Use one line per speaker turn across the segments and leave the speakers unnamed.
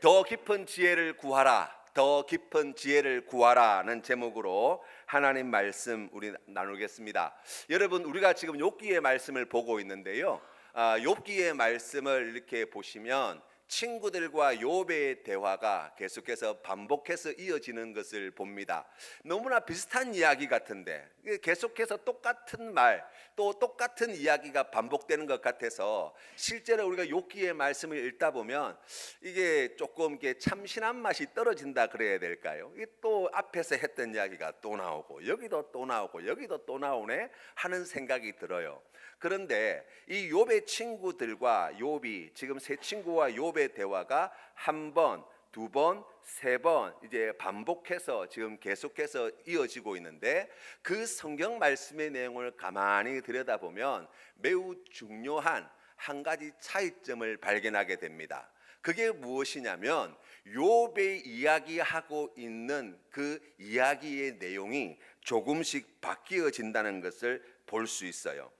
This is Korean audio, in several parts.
더 깊은 지혜를 구하라. 더 깊은 지혜를 구하라는 제목으로 하나님 말씀 우리 나누겠습니다. 여러분, 우리가 지금 욥기의 말씀을 보고 있는데요. 욥기의 말씀을 이렇게 보시면 친구들과 욥의 대화가 계속해서 반복해서 이어지는 것을 봅니다. 너무나 비슷한 이야기 같은데 계속해서 똑같은 말, 또 똑같은 이야기가 반복되는 것 같아서 실제로 우리가 욥기의 말씀을 읽다 보면 이게 조금 이게 참신한 맛이 떨어진다 그래야 될까요? 이게 또 앞에서 했던 이야기가 또 나오고 여기도 또 나오고 여기도 또 나오네 하는 생각이 들어요. 그런데 이 욥의 친구들과 욥이 지금 세 친구와 욥의 대화가 한 번, 두 번, 세 번 이제 반복해서 지금 계속해서 이어지고 있는데 그 성경 말씀의 내용을 가만히 들여다보면 매우 중요한 한 가지 차이점을 발견하게 됩니다. 그게 무엇이냐면 욥의 이야기하고 있는 그 이야기의 내용이 조금씩 바뀌어진다는 것을 볼 수 있어요.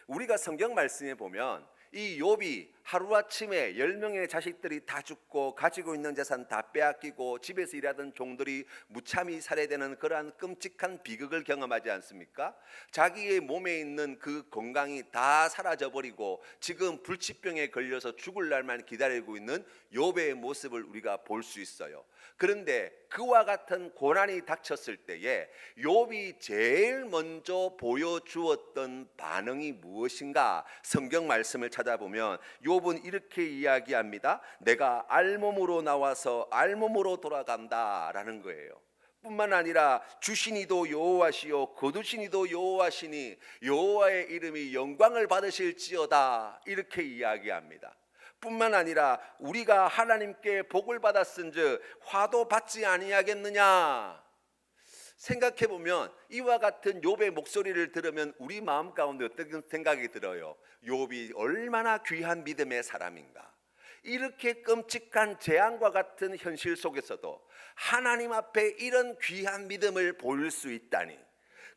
우리가 성경 말씀에 보면 이 욥이 하루아침에 10명의 자식들이 다 죽고 가지고 있는 재산 다 빼앗기고 집에서 일하던 종들이 무참히 살해되는 그러한 끔찍한 비극을 경험하지 않습니까? 자기의 몸에 있는 그 건강이 다 사라져버리고 지금 불치병에 걸려서 죽을 날만 기다리고 있는 욥의 모습을 우리가 볼 수 있어요. 그런데 그와 같은 고난이 닥쳤을 때에 욥이 제일 먼저 보여주었던 반응이 무엇인가? 성경 말씀을 찾아보면 욥은 이렇게 이야기합니다. 내가 알몸으로 나와서 알몸으로 돌아간다라는 거예요. 뿐만 아니라 주시니도 여호와시요 거두시니도 여호와시니 여호와의 이름이 영광을 받으실지어다 이렇게 이야기합니다. 뿐만 아니라 우리가 하나님께 복을 받았은즉 화도 받지 아니하겠느냐. 생각해보면 이와 같은 욥의 목소리를 들으면 우리 마음 가운데 어떤 생각이 들어요? 욥이 얼마나 귀한 믿음의 사람인가. 이렇게 끔찍한 재앙과 같은 현실 속에서도 하나님 앞에 이런 귀한 믿음을 보일 수 있다니,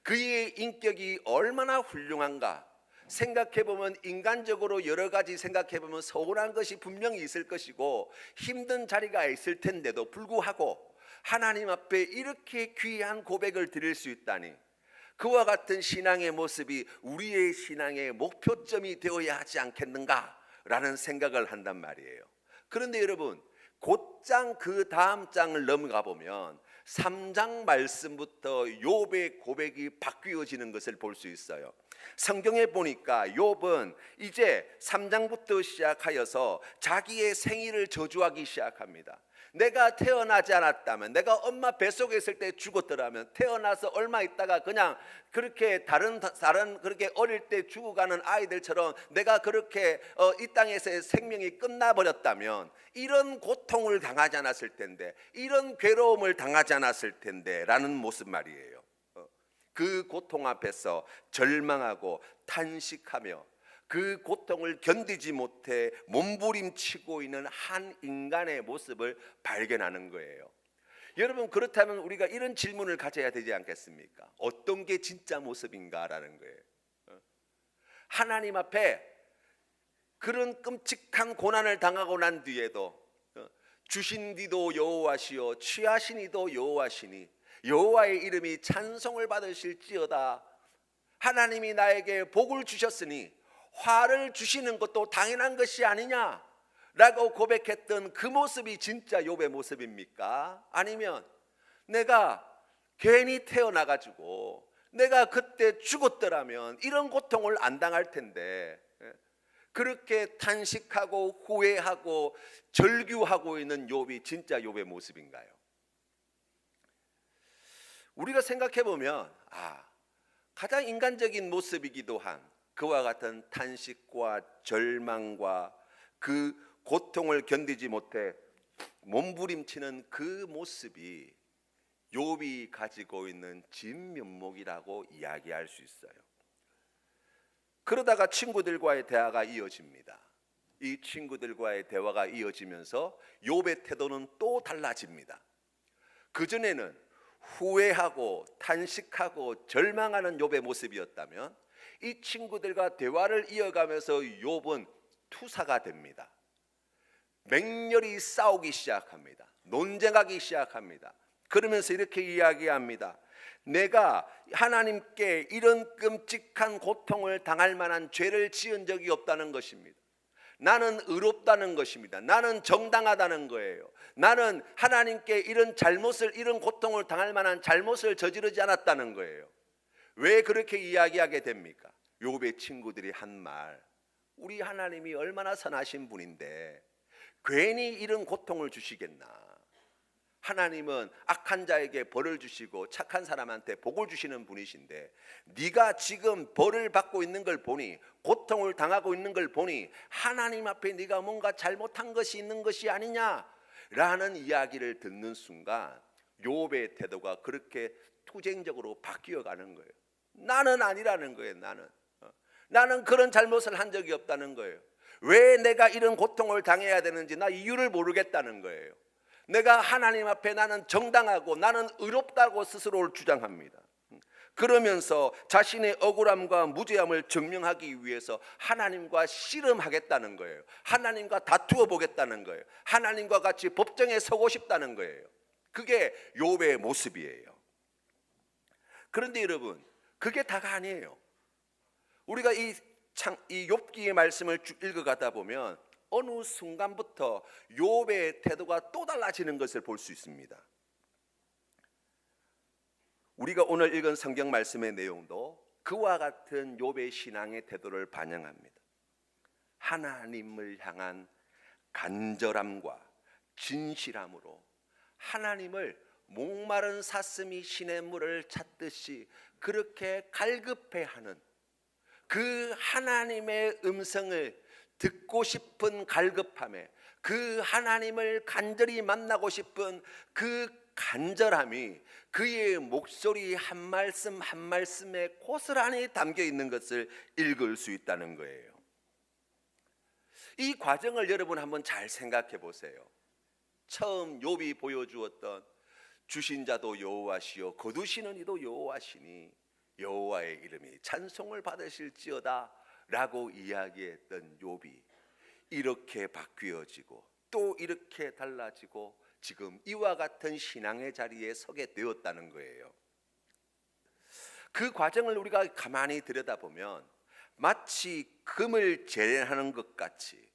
그의 인격이 얼마나 훌륭한가. 생각해보면 인간적으로 여러 가지 생각해보면 서운한 것이 분명히 있을 것이고 힘든 자리가 있을 텐데도 불구하고 하나님 앞에 이렇게 귀한 고백을 드릴 수 있다니, 그와 같은 신앙의 모습이 우리의 신앙의 목표점이 되어야 하지 않겠는가라는 생각을 한단 말이에요. 그런데 여러분, 곧장 그 다음 장을 넘어가 보면 3장 말씀부터 욥의 고백이 바뀌어지는 것을 볼 수 있어요. 성경에 보니까 욥은 이제 3장부터 시작하여서 자기의 생일을 저주하기 시작합니다. 내가 태어나지 않았다면, 내가 엄마 뱃속에 있을 때 죽었더라면, 태어나서 얼마 있다가 그냥 그렇게 다른 그렇게 어릴 때 죽어가는 아이들처럼 내가 그렇게 이 땅에서의 생명이 끝나버렸다면 이런 고통을 당하지 않았을 텐데, 이런 괴로움을 당하지 않았을 텐데 라는 모습 말이에요. 그 고통 앞에서 절망하고 탄식하며 그 고통을 견디지 못해 몸부림치고 있는 한 인간의 모습을 발견하는 거예요. 여러분, 그렇다면 우리가 이런 질문을 가져야 되지 않겠습니까? 어떤 게 진짜 모습인가라는 거예요. 하나님 앞에 그런 끔찍한 고난을 당하고 난 뒤에도 주신 이도 여호와시요 취하신 이도 여호와시니 여호와의 이름이 찬송을 받으실지어다. 하나님이 나에게 복을 주셨으니 화를 주시는 것도 당연한 것이 아니냐라고 고백했던 그 모습이 진짜 욥의 모습입니까? 아니면 내가 괜히 태어나가지고 내가 그때 죽었더라면 이런 고통을 안 당할 텐데 그렇게 탄식하고 후회하고 절규하고 있는 욥이 진짜 욥의 모습인가요? 우리가 생각해보면 가장 인간적인 모습이기도 한 그와 같은 탄식과 절망과 그 고통을 견디지 못해 몸부림치는 그 모습이 욥이 가지고 있는 진면목이라고 이야기할 수 있어요. 그러다가 친구들과의 대화가 이어집니다. 이 친구들과의 대화가 이어지면서 욥의 태도는 또 달라집니다. 그전에는 후회하고 탄식하고 절망하는 욥의 모습이었다면 이 친구들과 대화를 이어가면서 욥은 투사가 됩니다. 맹렬히 싸우기 시작합니다. 논쟁하기 시작합니다. 그러면서 이렇게 이야기합니다. 내가 하나님께 이런 끔찍한 고통을 당할 만한 죄를 지은 적이 없다는 것입니다. 나는 의롭다는 것입니다. 나는 정당하다는 거예요. 나는 하나님께 이런 고통을 당할 만한 잘못을 저지르지 않았다는 거예요. 왜 그렇게 이야기하게 됩니까? 욥의 친구들이 한 말, 우리 하나님이 얼마나 선하신 분인데 괜히 이런 고통을 주시겠나. 하나님은 악한 자에게 벌을 주시고 착한 사람한테 복을 주시는 분이신데 네가 지금 벌을 받고 있는 걸 보니, 고통을 당하고 있는 걸 보니 하나님 앞에 네가 뭔가 잘못한 것이 있는 것이 아니냐라는 이야기를 듣는 순간 욥의 태도가 그렇게 투쟁적으로 바뀌어가는 거예요. 나는 아니라는 거예요. 나는 그런 잘못을 한 적이 없다는 거예요. 왜 내가 이런 고통을 당해야 되는지 나 이유를 모르겠다는 거예요. 내가 하나님 앞에 나는 정당하고 나는 의롭다고 스스로를 주장합니다. 그러면서 자신의 억울함과 무죄함을 증명하기 위해서 하나님과 씨름하겠다는 거예요. 하나님과 다투어 보겠다는 거예요. 하나님과 같이 법정에 서고 싶다는 거예요. 그게 욥의 모습이에요. 그런데 여러분, 그게 다가 아니에요. 우리가 이 욥기의 말씀을 쭉 읽어가다 보면 어느 순간부터 욥의 태도가 또 달라지는 것을 볼 수 있습니다. 우리가 오늘 읽은 성경 말씀의 내용도 그와 같은 욥의 신앙의 태도를 반영합니다. 하나님을 향한 간절함과 진실함으로 하나님을 목마른 사슴이 시냇물을 찾듯이 그렇게 갈급해하는 그 하나님의 음성을 듣고 싶은 갈급함에, 그 하나님을 간절히 만나고 싶은 그 간절함이 그의 목소리 한 말씀 한 말씀에 고스란히 담겨 있는 것을 읽을 수 있다는 거예요. 이 과정을 여러분 한번 잘 생각해 보세요. 처음 욥이 보여주었던 주신 자도 여호와시요 거두시는 이도 여호와시니 여호와의 이름이 찬송을 받으실지어다 라고 이야기했던 욥이 이렇게 바뀌어지고 또 이렇게 달라지고 지금 이와 같은 신앙의 자리에 서게 되었다는 거예요. 그 과정을 우리가 가만히 들여다보면 마치 금을 재련하는 것 같이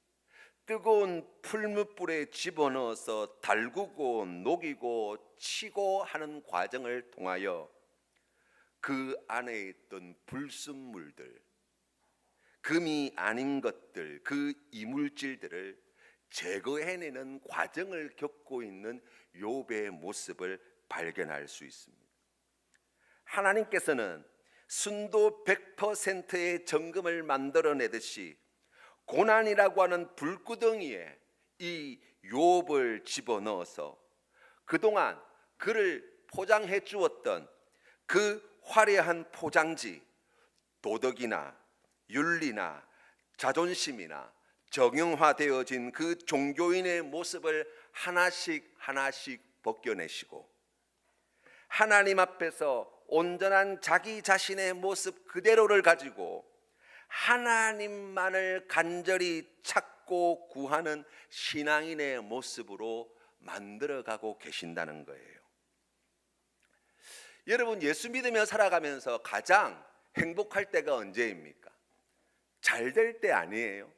뜨거운 풀무불에 집어넣어서 달구고 녹이고 치고 하는 과정을 통하여 그 안에 있던 불순물들, 금이 아닌 것들, 그 이물질들을 제거해내는 과정을 겪고 있는 욥의 모습을 발견할 수 있습니다. 하나님께서는 순도 100%의 정금을 만들어내듯이 고난이라고 하는 불구덩이에 이 욥을 집어넣어서 그동안 그를 포장해 주었던 그 화려한 포장지, 도덕이나 윤리나 자존심이나 정형화되어진 그 종교인의 모습을 하나씩 하나씩 벗겨내시고 하나님 앞에서 온전한 자기 자신의 모습 그대로를 가지고 하나님만을 간절히 찾고 구하는 신앙인의 모습으로 만들어가고 계신다는 거예요. 여러분, 예수 믿으며 살아가면서 가장 행복할 때가 언제입니까? 잘 될 때 아니에요?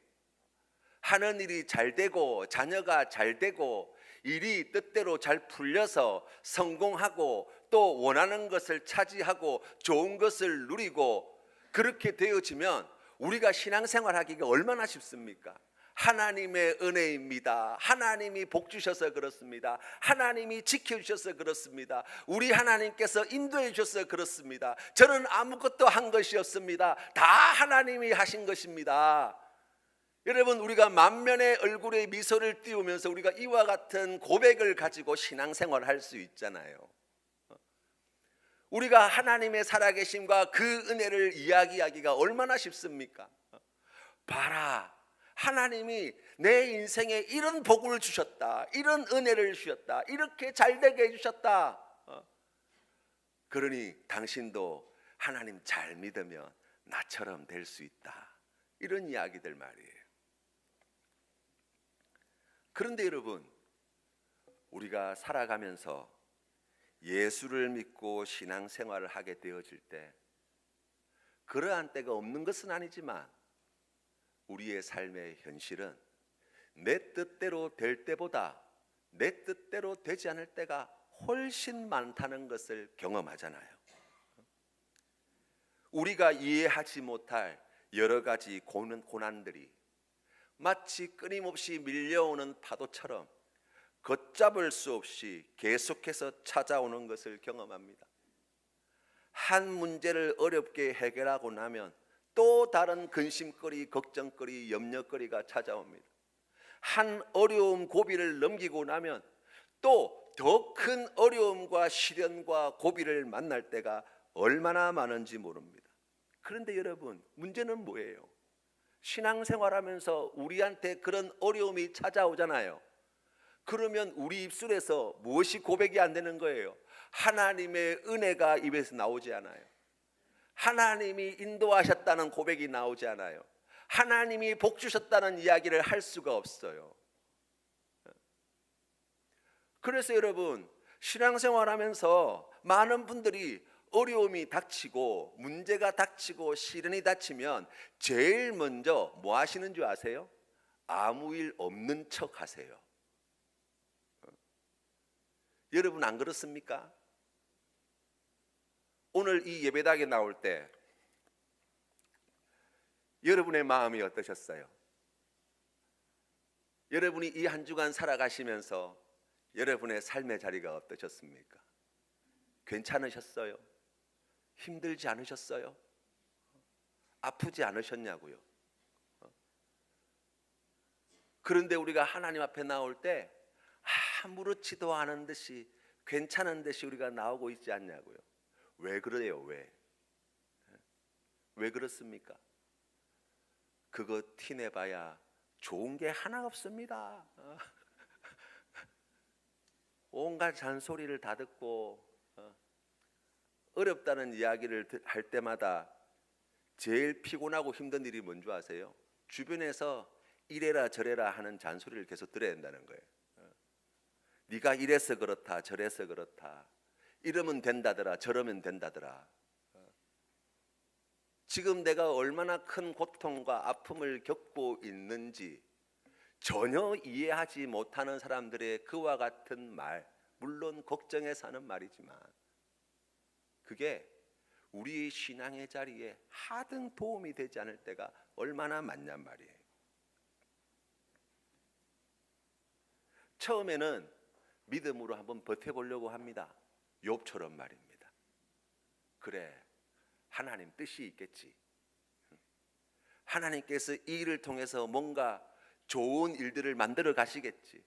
하는 일이 잘 되고 자녀가 잘 되고 일이 뜻대로 잘 풀려서 성공하고 또 원하는 것을 차지하고 좋은 것을 누리고 그렇게 되어지면 우리가 신앙생활하기가 얼마나 쉽습니까? 하나님의 은혜입니다. 하나님이 복 주셔서 그렇습니다. 하나님이 지켜주셔서 그렇습니다. 우리 하나님께서 인도해 주셔서 그렇습니다. 저는 아무것도 한 것이 없습니다. 다 하나님이 하신 것입니다. 여러분, 우리가 만면의 얼굴에 미소를 띄우면서 우리가 이와 같은 고백을 가지고 신앙생활을 할 수 있잖아요. 우리가 하나님의 살아계심과 그 은혜를 이야기하기가 얼마나 쉽습니까? 봐라, 하나님이 내 인생에 이런 복을 주셨다, 이런 은혜를 주셨다, 이렇게 잘되게 해주셨다. 그러니 당신도 하나님 잘 믿으면 나처럼 될 수 있다, 이런 이야기들 말이에요. 그런데 여러분, 우리가 살아가면서 예수를 믿고 신앙생활을 하게 되어질 때 그러한 때가 없는 것은 아니지만 우리의 삶의 현실은 내 뜻대로 될 때보다 내 뜻대로 되지 않을 때가 훨씬 많다는 것을 경험하잖아요. 우리가 이해하지 못할 여러 가지 고난들이 마치 끊임없이 밀려오는 파도처럼 걷잡을 수 없이 계속해서 찾아오는 것을 경험합니다. 한 문제를 어렵게 해결하고 나면 또 다른 근심거리, 걱정거리, 염려거리가 찾아옵니다. 한 어려움 고비를 넘기고 나면 또 더 큰 어려움과 시련과 고비를 만날 때가 얼마나 많은지 모릅니다. 그런데 여러분, 문제는 뭐예요? 신앙생활하면서 우리한테 그런 어려움이 찾아오잖아요. 그러면 우리 입술에서 무엇이 고백이 안 되는 거예요? 하나님의 은혜가 입에서 나오지 않아요. 하나님이 인도하셨다는 고백이 나오지 않아요. 하나님이 복 주셨다는 이야기를 할 수가 없어요. 그래서 여러분, 신앙생활하면서 많은 분들이 어려움이 닥치고 문제가 닥치고 시련이 닥치면 제일 먼저 뭐 하시는 줄 아세요? 아무 일 없는 척 하세요. 여러분 안 그렇습니까? 오늘 이 예배당에 나올 때 여러분의 마음이 어떠셨어요? 여러분이 이 한 주간 살아가시면서 여러분의 삶의 자리가 어떠셨습니까? 괜찮으셨어요? 힘들지 않으셨어요? 아프지 않으셨냐고요? 그런데 우리가 하나님 앞에 나올 때 아무렇지도 않은 듯이 괜찮은 듯이 우리가 나오고 있지 않냐고요? 왜 그래요? 왜 그렇습니까? 그거 티내봐야 좋은 게 하나 없습니다. 온갖 잔소리를 다 듣고 어렵다는 이야기를 할 때마다 제일 피곤하고 힘든 일이 뭔지 아세요? 주변에서 이래라 저래라 하는 잔소리를 계속 들어야 된다는 거예요. 네가 이래서 그렇다 저래서 그렇다, 이러면 된다더라 저러면 된다더라. 지금 내가 얼마나 큰 고통과 아픔을 겪고 있는지 전혀 이해하지 못하는 사람들의 그와 같은 말, 물론 걱정해서 하는 말이지만 그게 우리의 신앙의 자리에 하등 도움이 되지 않을 때가 얼마나 많냔 말이에요. 처음에는 믿음으로 한번 버텨보려고 합니다. 욥처럼 말입니다. 그래, 하나님 뜻이 있겠지. 하나님께서 이 일을 통해서 뭔가 좋은 일들을 만들어 가시겠지.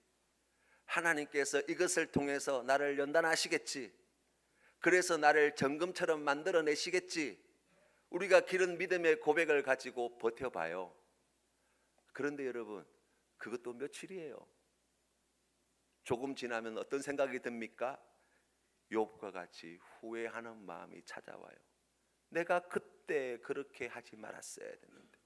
하나님께서 이것을 통해서 나를 연단하시겠지. 그래서 나를 정금처럼 만들어내시겠지. 우리가 기른 믿음의 고백을 가지고 버텨봐요. 그런데 여러분, 그것도 며칠이에요. 조금 지나면 어떤 생각이 듭니까? 욥과 같이 후회하는 마음이 찾아와요. 내가 그때 그렇게 하지 말았어야 됐는데,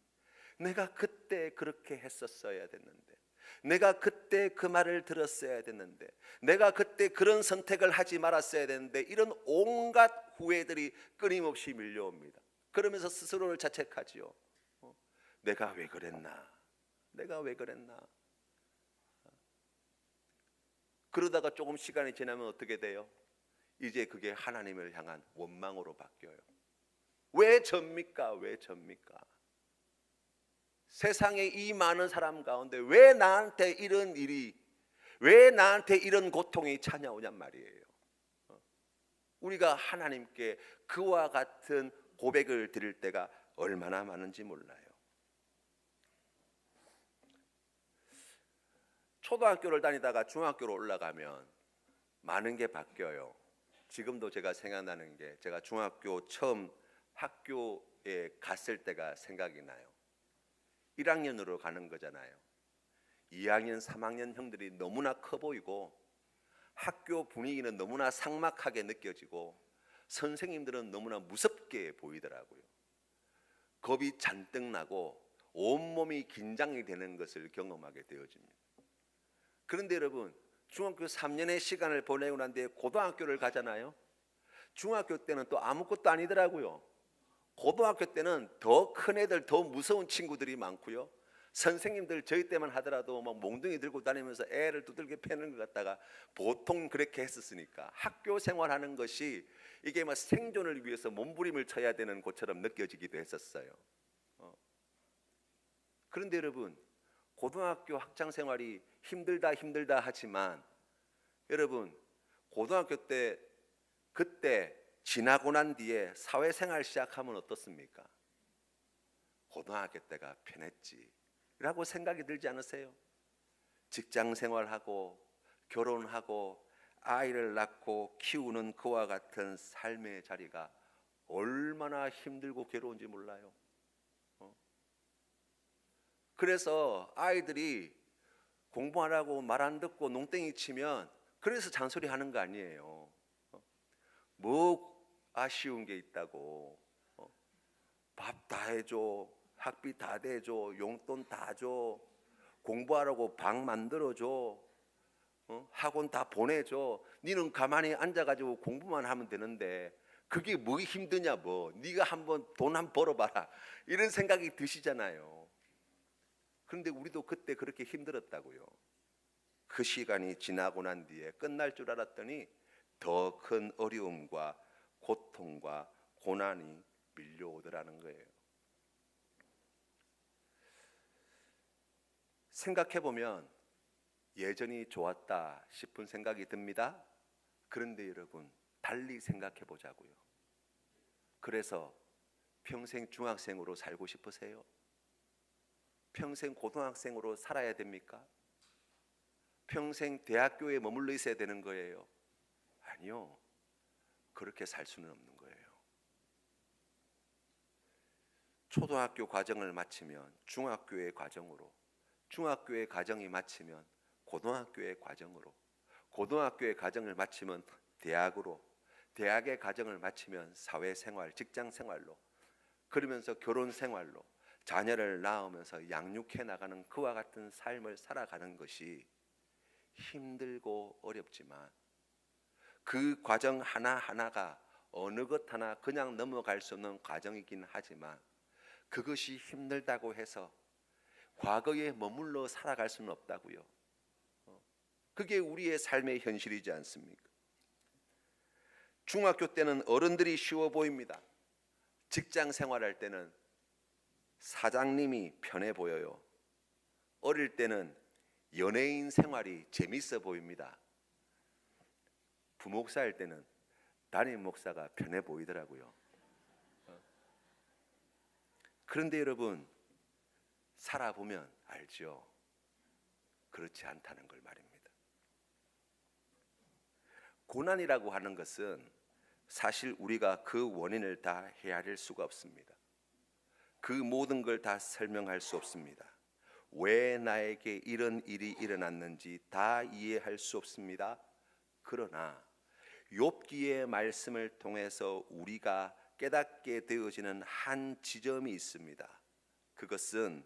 내가 그때 그렇게 했었어야 됐는데, 내가 그때 그 말을 들었어야 됐는데, 내가 그때 그런 선택을 하지 말았어야 됐는데, 이런 온갖 후회들이 끊임없이 밀려옵니다. 그러면서 스스로를 자책하지요. 내가 왜 그랬나? 내가 왜 그랬나? 그러다가 조금 시간이 지나면 어떻게 돼요? 이제 그게 하나님을 향한 원망으로 바뀌어요. 왜 접니까? 왜 접니까? 세상에 이 많은 사람 가운데 왜 나한테 이런 일이, 왜 나한테 이런 고통이 찾아오냔 말이에요. 우리가 하나님께 그와 같은 고백을 드릴 때가 얼마나 많은지 몰라요. 초등학교를 다니다가 중학교로 올라가면 많은 게 바뀌어요. 지금도 제가 생각나는 게, 제가 중학교 처음 학교에 갔을 때가 생각이 나요. 1학년으로 가는 거잖아요. 2학년, 3학년 형들이 너무나 커 보이고 학교 분위기는 너무나 삭막하게 느껴지고 선생님들은 너무나 무섭게 보이더라고요. 겁이 잔뜩 나고 온몸이 긴장이 되는 것을 경험하게 되어집니다. 그런데 여러분, 중학교 3년의 시간을 보내고 난 뒤에 고등학교를 가잖아요. 중학교 때는 또 아무것도 아니더라고요. 고등학교 때는 더 큰 애들, 더 무서운 친구들이 많고요. 선생님들 저희 때만 하더라도 막 몽둥이 들고 다니면서 애를 두들겨 패는 것 같다가 보통 그렇게 했었으니까 학교 생활하는 것이 이게 막 생존을 위해서 몸부림을 쳐야 되는 것처럼 느껴지기도 했었어요. 그런데 여러분, 고등학교 학창 생활이 힘들다 하지만 여러분, 고등학교 때 그때 지나고 난 뒤에 사회생활 시작하면 어떻습니까? 고등학교 때가 편했지 라고 생각이 들지 않으세요? 직장 생활하고 결혼하고 아이를 낳고 키우는 그와 같은 삶의 자리가 얼마나 힘들고 괴로운지 몰라요. 그래서 아이들이 공부하라고 말 안 듣고 농땡이 치면 그래서 잔소리 하는 거 아니에요. 뭐 아쉬운 게 있다고. 밥 다 해줘, 학비 다 대줘, 용돈 다 줘, 공부하라고 방 만들어줘, 학원 다 보내줘. 니는 가만히 앉아가지고 공부만 하면 되는데 그게 뭐 힘드냐 뭐. 네가 한번 돈 한 번 벌어봐라 이런 생각이 드시잖아요. 그런데 우리도 그때 그렇게 힘들었다고요. 그 시간이 지나고 난 뒤에 끝날 줄 알았더니 더 큰 어려움과 고통과 고난이 밀려오더라는 거예요. 생각해보면 예전이 좋았다 싶은 생각이 듭니다. 그런데 여러분, 달리 생각해보자고요. 그래서 평생 중학생으로 살고 싶으세요? 평생 고등학생으로 살아야 됩니까? 평생 대학교에 머물러 있어야 되는 거예요? 아니요. 그렇게 살 수는 없는 거예요. 초등학교 과정을 마치면 중학교의 과정으로, 중학교의 과정이 마치면 고등학교의 과정으로, 고등학교의 과정을 마치면 대학으로, 대학의 과정을 마치면 사회생활, 직장생활로, 그러면서 결혼생활로 자녀를 낳으면서 양육해 나가는 그와 같은 삶을 살아가는 것이 힘들고 어렵지만 그 과정 하나하나가 어느 것 하나 그냥 넘어갈 수 없는 과정이긴 하지만 그것이 힘들다고 해서 과거에 머물러 살아갈 수는 없다고요. 그게 우리의 삶의 현실이지 않습니까? 중학교 때는 어른들이 쉬워 보입니다. 직장 생활할 때는 사장님이 편해 보여요. 어릴 때는 연예인 생활이 재밌어 보입니다. 부목사일 때는 담임 목사가 편해 보이더라고요. 그런데 여러분, 살아보면 알죠. 그렇지 않다는 걸 말입니다. 고난이라고 하는 것은 사실 우리가 그 원인을 다 헤아릴 수가 없습니다. 그 모든 걸 다 설명할 수 없습니다. 왜 나에게 이런 일이 일어났는지 다 이해할 수 없습니다. 그러나 욥기의 말씀을 통해서 우리가 깨닫게 되어지는 한 지점이 있습니다. 그것은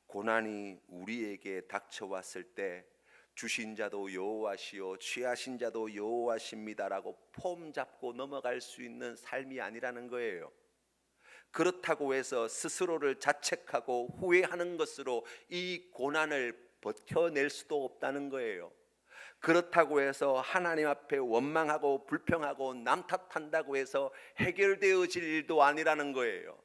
고난이 우리에게 닥쳐왔을 때 주신 자도 여호와시요 취하신 자도 여호와십니다라고 폼 잡고 넘어갈 수 있는 삶이 아니라는 거예요. 그렇다고 해서 스스로를 자책하고 후회하는 것으로 이 고난을 버텨낼 수도 없다는 거예요. 그렇다고 해서 하나님 앞에 원망하고 불평하고 남 탓한다고 해서 해결되어질 일도 아니라는 거예요.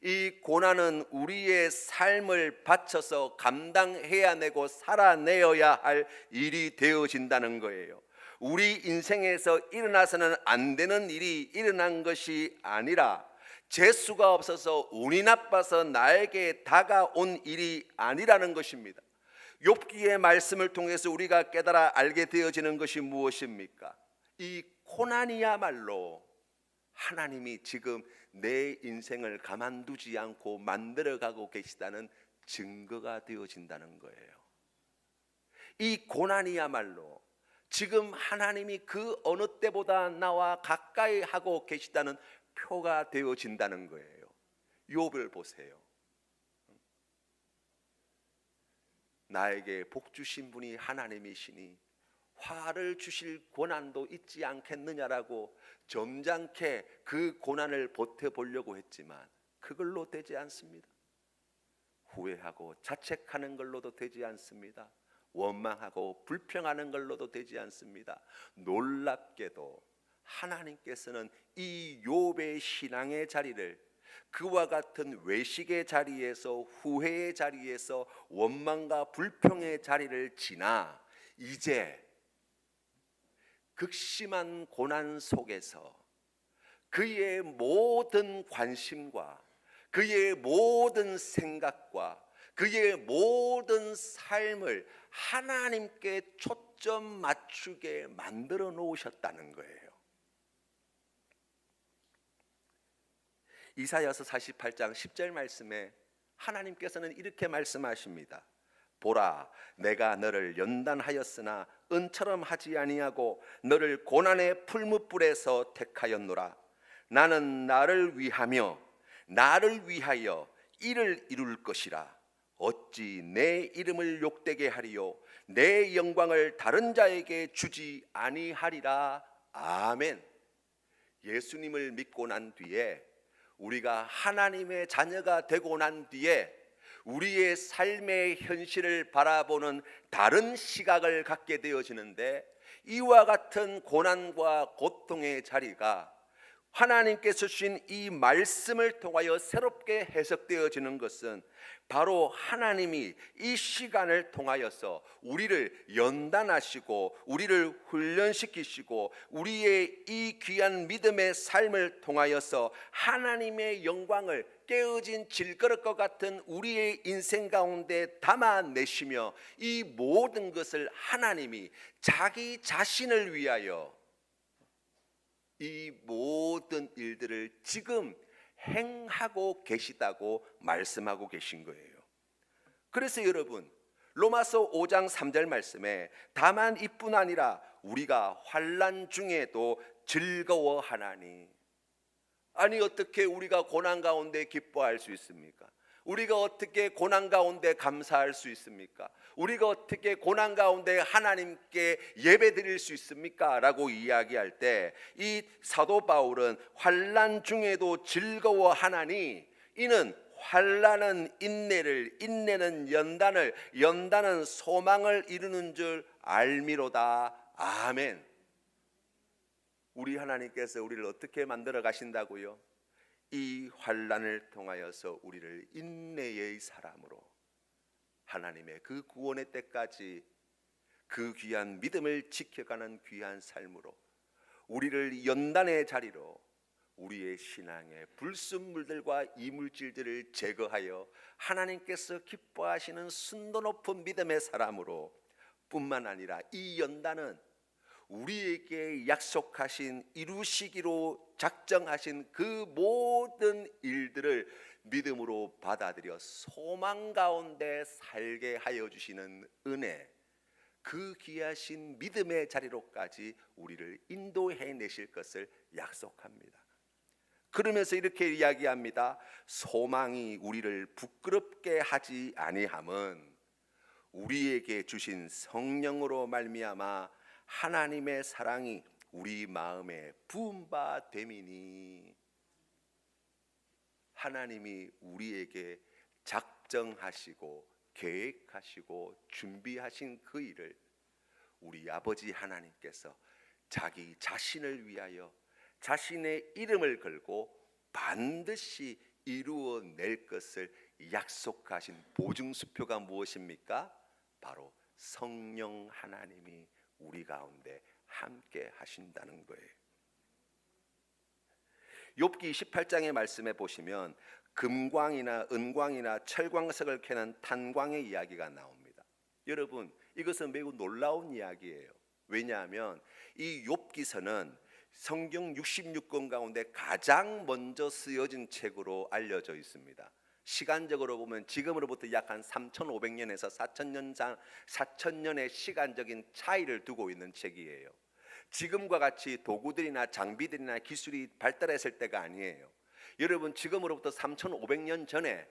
이 고난은 우리의 삶을 바쳐서 감당해야 내고 살아내어야 할 일이 되어진다는 거예요. 우리 인생에서 일어나서는 안 되는 일이 일어난 것이 아니라 재수가 없어서 운이 나빠서 나에게 다가온 일이 아니라는 것입니다. 욥기의 말씀을 통해서 우리가 깨달아 알게 되어지는 것이 무엇입니까? 이 고난이야말로 하나님이 지금 내 인생을 가만두지 않고 만들어가고 계시다는 증거가 되어진다는 거예요. 이 고난이야말로 지금 하나님이 그 어느 때보다 나와 가까이 하고 계시다는 표가 되어진다는 거예요. 욥을 보세요. 나에게 복 주신 분이 하나님이시니 화를 주실 고난도 있지 않겠느냐라고 점잖게 그 고난을 버텨보려고 했지만 그걸로 되지 않습니다. 후회하고 자책하는 걸로도 되지 않습니다. 원망하고 불평하는 걸로도 되지 않습니다. 놀랍게도 하나님께서는 이 욥의 신앙의 자리를 그와 같은 외식의 자리에서, 후회의 자리에서, 원망과 불평의 자리를 지나 이제 극심한 고난 속에서 그의 모든 관심과 그의 모든 생각과 그의 모든 삶을 하나님께 초점 맞추게 만들어 놓으셨다는 거예요. 이사야서 48장 10절 말씀에 하나님께서는 이렇게 말씀하십니다. 보라, 내가 너를 연단하였으나 은처럼 하지 아니하고 너를 고난의 풀무불에서 택하였노라. 나는 나를 위하여 이를 이룰 것이라. 어찌 내 이름을 욕되게 하리요 내 영광을 다른 자에게 주지 아니하리라. 아멘. 예수님을 믿고 난 뒤에, 우리가 하나님의 자녀가 되고 난 뒤에 우리의 삶의 현실을 바라보는 다른 시각을 갖게 되어지는데, 이와 같은 고난과 고통의 자리가 하나님께서 주신 이 말씀을 통하여 새롭게 해석되어지는 것은 바로 하나님이 이 시간을 통하여서 우리를 연단하시고 우리를 훈련시키시고 우리의 이 귀한 믿음의 삶을 통하여서 하나님의 영광을 깨어진 질그릇과 같은 우리의 인생 가운데 담아내시며 이 모든 것을 하나님이 자기 자신을 위하여 이 모든 일들을 지금 행하고 계시다고 말씀하고 계신 거예요. 그래서 여러분, 로마서 5장 3절 말씀에 다만 이뿐 아니라 우리가 환난 중에도 즐거워하나니. 아니, 어떻게 우리가 고난 가운데 기뻐할 수 있습니까? 우리가 어떻게 고난 가운데 감사할 수 있습니까? 우리가 어떻게 고난 가운데 하나님께 예배 드릴 수 있습니까? 라고 이야기할 때 이 사도 바울은 환난 중에도 즐거워하나니, 이는 환난은 인내를, 인내는 연단을, 연단은 소망을 이루는 줄 알미로다. 아멘. 우리 하나님께서 우리를 어떻게 만들어 가신다고요? 이 환난을 통하여서 우리를 인내의 사람으로, 하나님의 그 구원의 때까지 그 귀한 믿음을 지켜가는 귀한 삶으로, 우리를 연단의 자리로 우리의 신앙의 불순물들과 이물질들을 제거하여 하나님께서 기뻐하시는 순도 높은 믿음의 사람으로, 뿐만 아니라 이 연단은 우리에게 약속하신, 이루시기로 작정하신 그 모든 일들을 믿음으로 받아들여 소망 가운데 살게 하여 주시는 은혜, 그 귀하신 믿음의 자리로까지 우리를 인도해 내실 것을 약속합니다. 그러면서 이렇게 이야기합니다. 소망이 우리를 부끄럽게 하지 아니함은 우리에게 주신 성령으로 말미암아 하나님의 사랑이 우리 마음에 부은 바 됨이니. 하나님이 우리에게 작정하시고 계획하시고 준비하신 그 일을 우리 아버지 하나님께서 자기 자신을 위하여 자신의 이름을 걸고 반드시 이루어낼 것을 약속하신 보증수표가 무엇입니까? 바로 성령 하나님이 우리 가운데 함께 하신다는 거예요. 욥기 28장의 말씀에 보시면 금광이나 은광이나 철광석을 캐는 탄광의 이야기가 나옵니다. 여러분, 이것은 매우 놀라운 이야기예요. 왜냐하면 이 욥기서는 성경 66권 가운데 가장 먼저 쓰여진 책으로 알려져 있습니다. 시간적으로 보면 지금으로부터 약 한 3,500년에서 4,000년의 시간적인 차이를 두고 있는 책이에요. 지금과 같이 도구들이나 장비들이나 기술이 발달했을 때가 아니에요. 여러분, 지금으로부터 3,500년 전에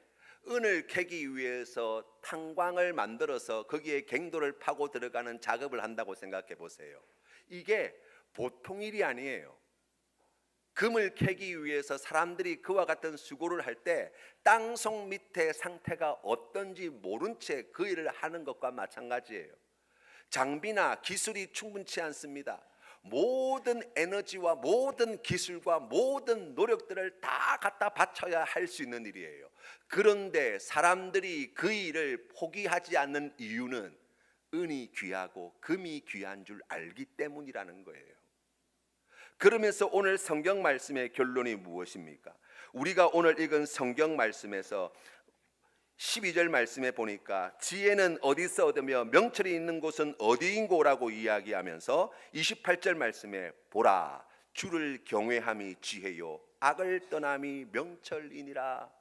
은을 캐기 위해서 탄광을 만들어서 거기에 갱도를 파고 들어가는 작업을 한다고 생각해 보세요. 이게 보통 일이 아니에요. 금을 캐기 위해서 사람들이 그와 같은 수고를 할 때 땅속 밑에 상태가 어떤지 모른 채 그 일을 하는 것과 마찬가지예요. 장비나 기술이 충분치 않습니다. 모든 에너지와 모든 기술과 모든 노력들을 다 갖다 바쳐야 할 수 있는 일이에요. 그런데 사람들이 그 일을 포기하지 않는 이유는 은이 귀하고 금이 귀한 줄 알기 때문이라는 거예요. 그러면서 오늘 성경 말씀의 결론이 무엇입니까? 우리가 오늘 읽은 성경 말씀에서 12절 말씀에 보니까 지혜는 어디서 얻으며 명철이 있는 곳은 어디인고라고 이야기하면서 28절 말씀에 보라 주를 경외함이 지혜요 악을 떠남이 명철이니라.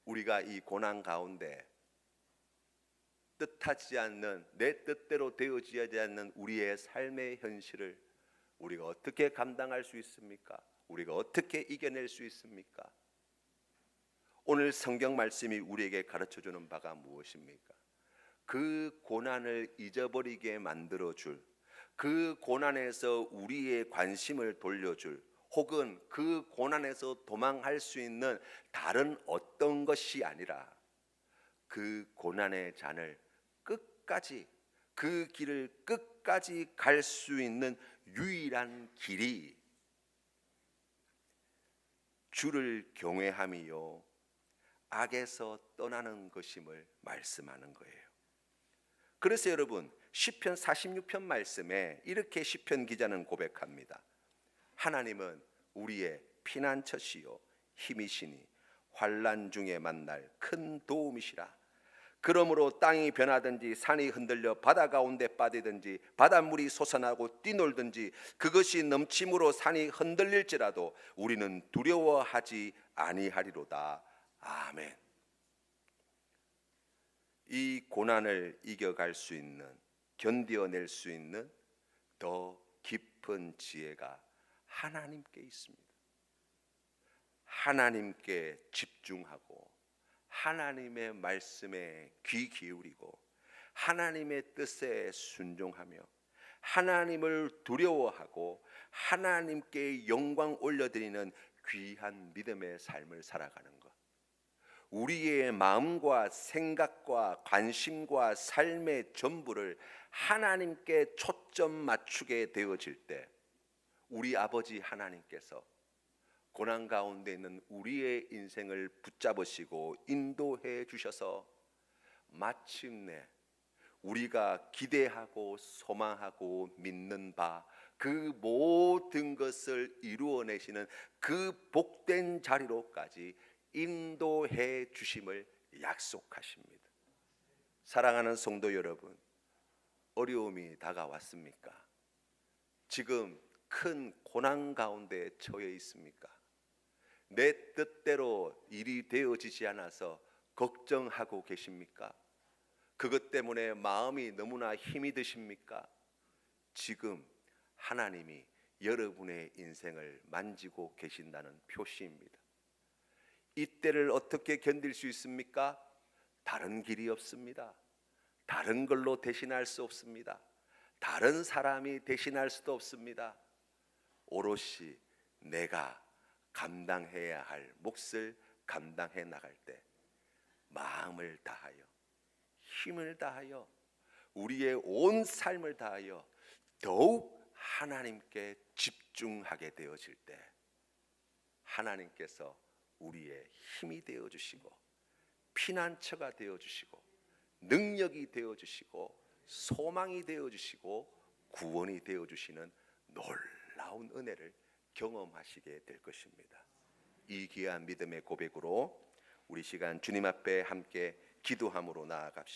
우리가 이 고난 가운데 뜻하지 않는 내 뜻대로 되어지지 않는 우리의 삶의 현실을 우리가 어떻게 감당할 수 있습니까? 우리가 어떻게 이겨낼 수 있습니까? 오늘 성경 말씀이 우리에게 가르쳐주는 바가 무엇입니까? 그 고난을 잊어버리게 만들어줄, 그 고난에서 우리의 관심을 돌려줄, 혹은 그 고난에서 도망할 수 있는 다른 어떤 것이 아니라 그 고난의 잔을 끝까지, 그 길을 끝까지 갈 수 있는 유일한 길이 주를 경외함이요 악에서 떠나는 것임을 말씀하는 거예요. 그래서 여러분 시편 46편 말씀에 이렇게 시편 기자는 고백합니다. 하나님은 우리의 피난처시요 힘이시니 환난 중에 만날 큰 도움이시라. 그러므로 땅이 변하든지 산이 흔들려 바다 가운데 빠지든지 바닷물이 솟아나고 뛰놀든지 그것이 넘침으로 산이 흔들릴지라도 우리는 두려워하지 아니하리로다. 아멘. 이 고난을 이겨갈 수 있는, 견뎌낼 수 있는 더 깊은 지혜가 하나님께 있습니다. 하나님께 집중하고 하나님의 말씀에 귀 기울이고 하나님의 뜻에 순종하며 하나님을 두려워하고 하나님께 영광 올려드리는 귀한 믿음의 삶을 살아가는 것. 우리의 마음과 생각과 관심과 삶의 전부를 하나님께 초점 맞추게 되어질 때 우리 아버지 하나님께서 고난 가운데 있는 우리의 인생을 붙잡으시고 인도해 주셔서 마침내 우리가 기대하고 소망하고 믿는 바 그 모든 것을 이루어내시는 그 복된 자리로까지 인도해 주심을 약속하십니다. 사랑하는 성도 여러분, 어려움이 다가왔습니까? 지금 큰 고난 가운데 처해 있습니까? 내 뜻대로 일이 되어지지 않아서 걱정하고 계십니까? 그것 때문에 마음이 너무나 힘이 드십니까? 지금 하나님이 여러분의 인생을 만지고 계신다는 표시입니다. 이때를 어떻게 견딜 수 있습니까? 다른 길이 없습니다. 다른 걸로 대신할 수 없습니다. 다른 사람이 대신할 수도 없습니다. 오롯이 내가 감당해야 할 몫을 감당해 나갈 때 마음을 다하여 힘을 다하여 우리의 온 삶을 다하여 더욱 하나님께 집중하게 되어질 때 하나님께서 우리의 힘이 되어주시고 피난처가 되어주시고 능력이 되어주시고 소망이 되어주시고 구원이 되어주시는 놀라운 은혜를 경험하시게 될 것입니다. 이 귀한 믿음의 고백으로 우리 시간 주님 앞에 함께 기도함으로 나아갑시다.